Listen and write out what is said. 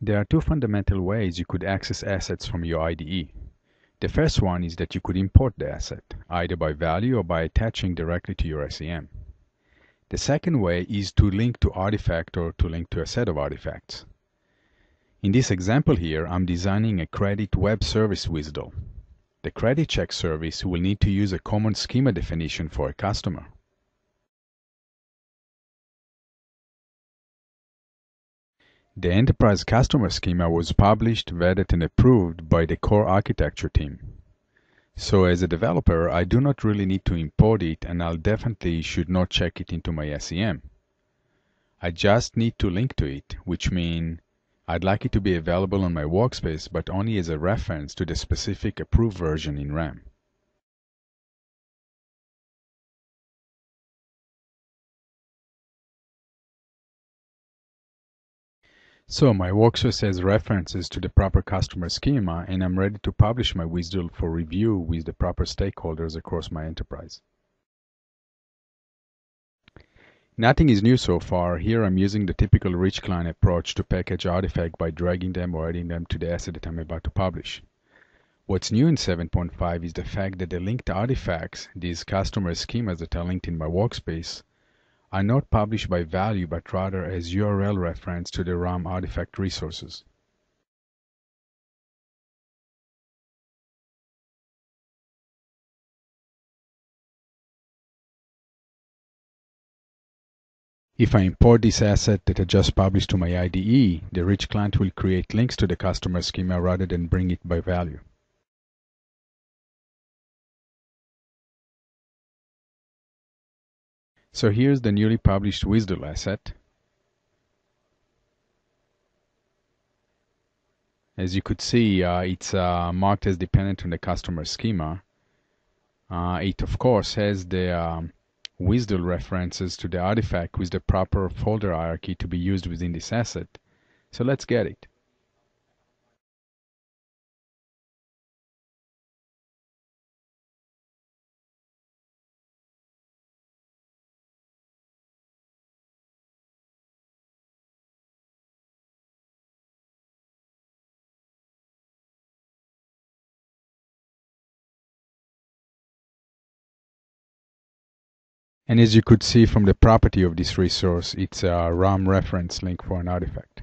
There are two fundamental ways you could access assets from your IDE. The first one is that you could import the asset, either by value or by attaching directly to your SEM. The second way is to link to artifact or to link to a set of artifacts. In this example here, I'm designing a credit web service WSDL. The credit check service will need to use a common schema definition for a customer. The enterprise customer schema was published, vetted, and approved by the core architecture team. So as a developer, I do not really need to import it, and I'll definitely should not check it into my SEM. I just need to link to it, which means I'd like it to be available on my workspace, but only as a reference to the specific approved version in RAM. So my workspace has references to the proper customer schema, and I'm ready to publish my WSDL for review with the proper stakeholders across my enterprise. Nothing is new so far. Here I'm using the typical rich client approach to package artifacts by dragging them or adding them to the asset that I'm about to publish. What's new in 7.5 is the fact that the linked artifacts, these customer schemas that are linked in my workspace, are not published by value but rather as URL reference to the RAM artifact resources. If I import this asset that I just published to my IDE, the rich client will create links to the customer schema rather than bring it by value. So here's the newly published WSDL asset. As you could see, it's marked as dependent on the customer schema. It of course has the WSDL references to the artifact with the proper folder hierarchy to be used within this asset. So let's get it. And as you could see from the property of this resource, it's a RAM reference link for an artifact.